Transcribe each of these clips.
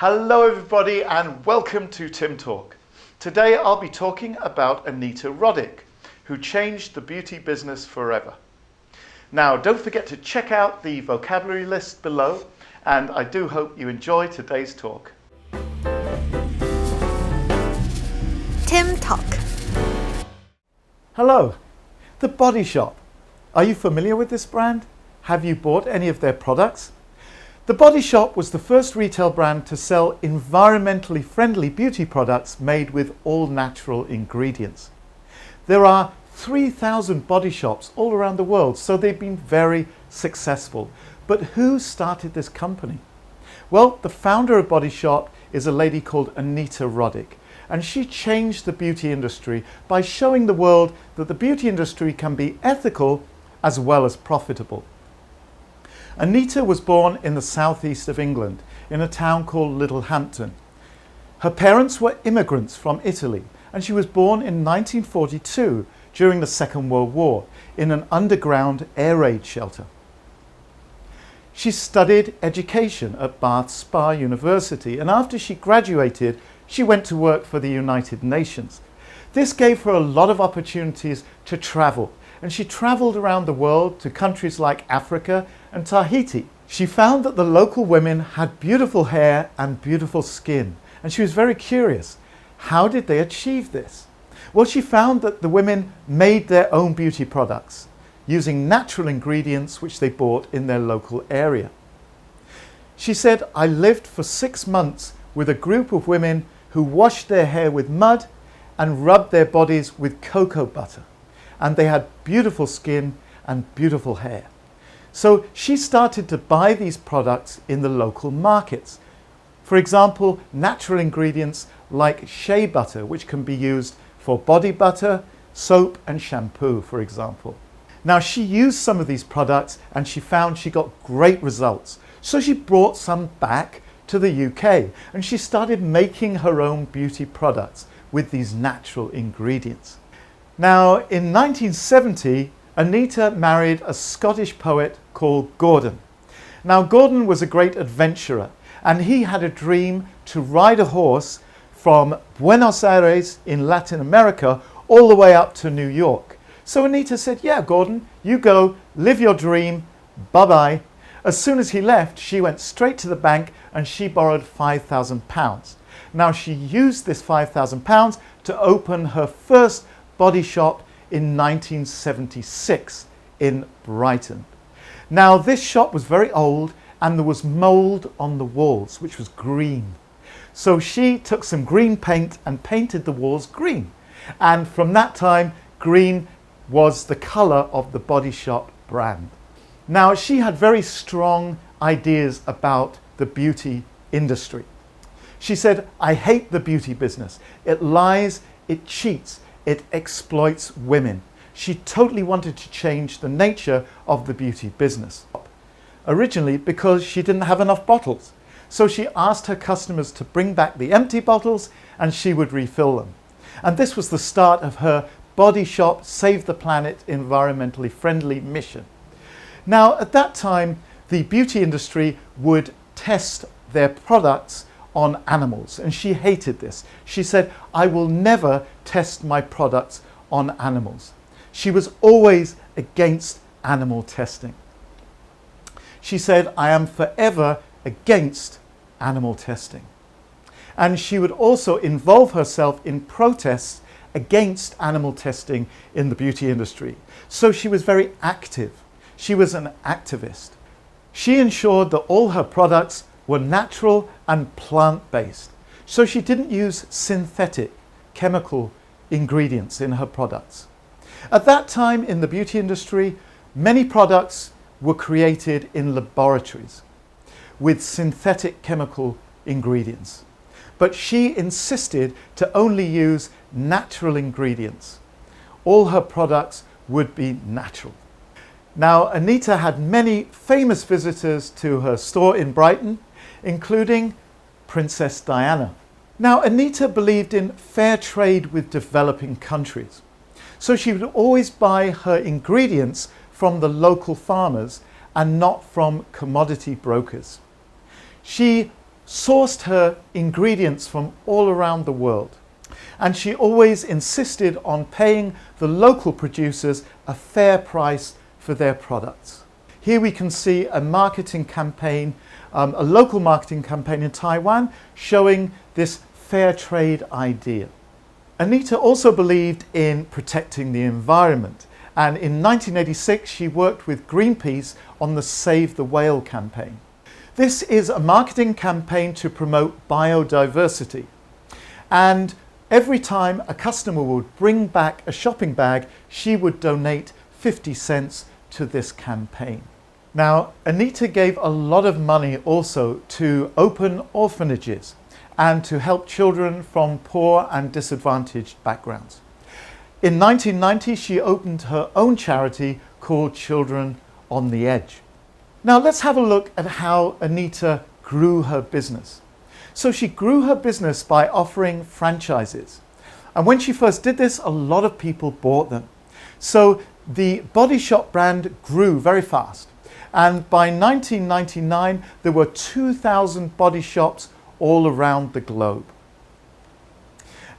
Hello everybody and welcome to Tim Talk. Today I'll be talking about Anita Roddick, who changed the beauty business forever. Now don't forget to check out the vocabulary list below, and I do hope you enjoy today's talk. Tim Talk. Hello, The Body Shop. Are you familiar with this brand? Have you bought any of their products? The Body Shop was the first retail brand to sell environmentally friendly beauty products made with all natural ingredients. There are 3,000 body shops all around the world, so they've been very successful. But who started this company? Well, the founder of Body Shop is a lady called Anita Roddick, and she changed the beauty industry by showing the world that the beauty industry can be ethical as well as profitable. Anita was born in the southeast of England in a town called Littlehampton. Her parents were immigrants from Italy, and she was born in 1942 during the Second World War in an underground air raid shelter. She studied education at Bath Spa University, and after she graduated, she went to work for the United Nations. This gave her a lot of opportunities to travel, and she travelled around the world to countries like Africa and Tahiti. She found that the local women had beautiful hair and beautiful skin, and she was very curious. How did they achieve this? Well, she found that the women made their own beauty products using natural ingredients which they bought in their local area. She said, I lived for 6 months with a group of women who washed their hair with mud and rubbed their bodies with cocoa butter, and they had beautiful skin and beautiful hair. So she started to buy these products in the local markets. For example, natural ingredients like shea butter, which can be used for body butter, soap and shampoo, for example. Now she used some of these products and she found she got great results. So she brought some back to the UK and she started making her own beauty products with these natural ingredients. Now in 1970, Anita married a Scottish poet called Gordon. Now Gordon was a great adventurer, and he had a dream to ride a horse from Buenos Aires in Latin America all the way up to New York. So Anita said, yeah, Gordon, you go, live your dream, bye-bye. As soon as he left, she went straight to the bank and she borrowed £5,000. Now she used this £5,000 to open her first body shop in 1976 in Brighton. Now this shop was very old and there was mould on the walls, which was green. So she took some green paint and painted the walls green. And from that time, green was the colour of the Body Shop brand. Now she had very strong ideas about the beauty industry. She said, I hate the beauty business. It lies, it cheats, it exploits women. She totally wanted to change the nature of the beauty business. Originally because she didn't have enough bottles. So she asked her customers to bring back the empty bottles and she would refill them. And this was the start of her Body Shop Save the Planet environmentally friendly mission. Now at that time, the beauty industry would test their products on animals, and she hated this. She said, I will never test my products on animals. She was always against animal testing. She said, I am forever against animal testing. And she would also involve herself in protests against animal testing in the beauty industry. So she was very active. She was an activist. She ensured that all her products were natural and plant-based. So she didn't use synthetic chemical ingredients in her products. At that time in the beauty industry, many products were created in laboratories with synthetic chemical ingredients. But she insisted to only use natural ingredients. All her products would be natural. Now, Anita had many famous visitors to her store in Brighton, including Princess Diana. Now, Anita believed in fair trade with developing countries. So she would always buy her ingredients from the local farmers and not from commodity brokers. She sourced her ingredients from all around the world. And she always insisted on paying the local producers a fair price for their products. Here we can see a marketing campaign, a local marketing campaign in Taiwan showing this fair trade idea. Anita also believed in protecting the environment, and in 1986 she worked with Greenpeace on the Save the Whale campaign. This is a marketing campaign to promote biodiversity, and every time a customer would bring back a shopping bag, she would donate 50 cents to this campaign. Now, Anita gave a lot of money also to open orphanages and to help children from poor and disadvantaged backgrounds. In 1990, she opened her own charity called Children on the Edge. Now, let's have a look at how Anita grew her business. So she grew her business by offering franchises. And when she first did this, a lot of people bought them. So the Body Shop brand grew very fast. And by 1999, there were 2,000 body shops all around the globe.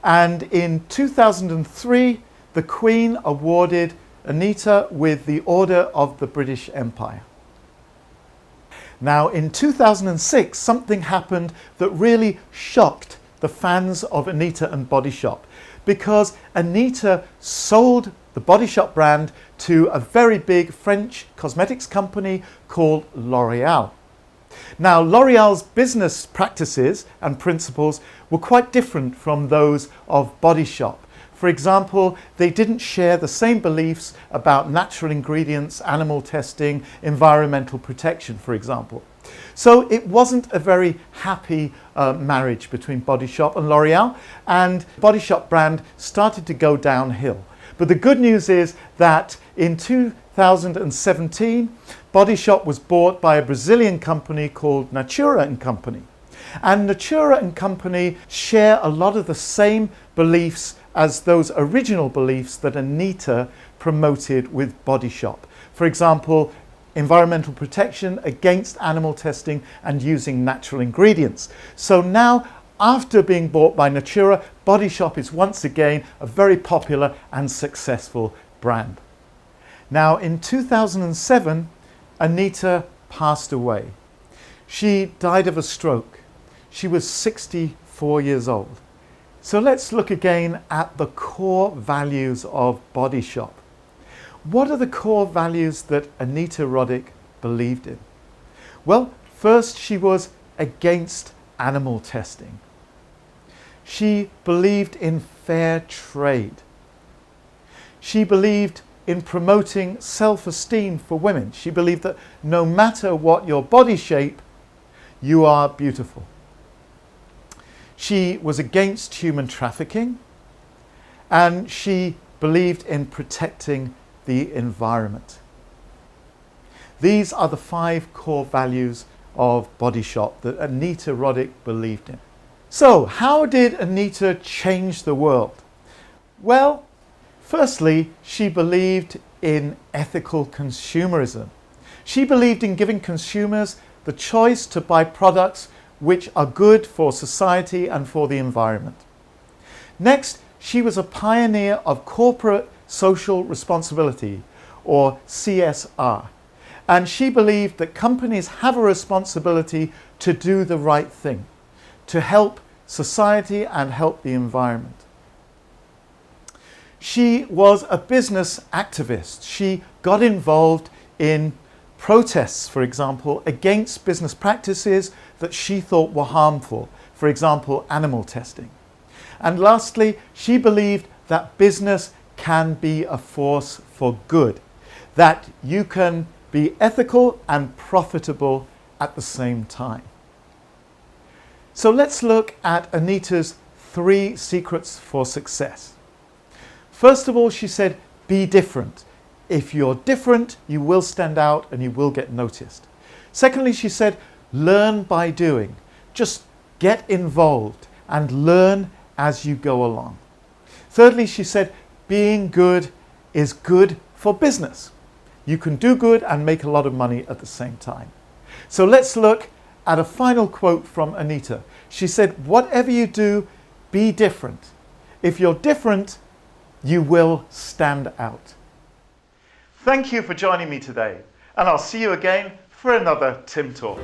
And in 2003, the Queen awarded Anita with the Order of the British Empire. Now, in 2006, something happened that really shocked the fans of Anita and Body Shop, because Anita sold the Body Shop brand to a very big French cosmetics company called L'Oréal. Now, L'Oréal's business practices and principles were quite different from those of Body Shop. For example, they didn't share the same beliefs about natural ingredients, animal testing, environmental protection, for example. So it wasn't a very happy marriage between Body Shop and L'Oréal, and Body Shop brand started to go downhill. But the good news is that in 2017, Body Shop was bought by a Brazilian company called Natura & Company. And Natura & Company share a lot of the same beliefs as those original beliefs that Anita promoted with Body Shop. For example, environmental protection, against animal testing, and using natural ingredients. So now, after being bought by Natura, Body Shop is once again a very popular and successful brand. Now, in 2007, Anita passed away. She died of a stroke. She was 64 years old. So let's look again at the core values of Body Shop. What are the core values that Anita Roddick believed in? Well, first, she was against animal testing. She believed in fair trade. She believed in promoting self-esteem for women. She believed that no matter what your body shape, you are beautiful. She was against human trafficking, and she believed in protecting the environment. These are the 5 core values of Body Shop that Anita Roddick believed in. So, how did Anita change the world? Well, firstly, she believed in ethical consumerism. She believed in giving consumers the choice to buy products which are good for society and for the environment. Next, she was a pioneer of corporate social responsibility, or CSR. And she believed that companies have a responsibility to do the right thing, to help society and help the environment. She was a business activist. She got involved in protests, for example, against business practices that she thought were harmful, for example, animal testing. And lastly, she believed that business can be a force for good, that you can be ethical and profitable at the same time. So let's look at Anita's 3 secrets for success. First of all, she said, be different. If you're different, you will stand out and you will get noticed. Secondly, she said, learn by doing. Just get involved and learn as you go along. Thirdly, she said, being good is good for business. You can do good and make a lot of money at the same time. So let's look add a final quote from Anita. She said, "Whatever you do, be different. If you're different, you will stand out." Thank you for joining me today, and I'll see you again for another Tim Talk.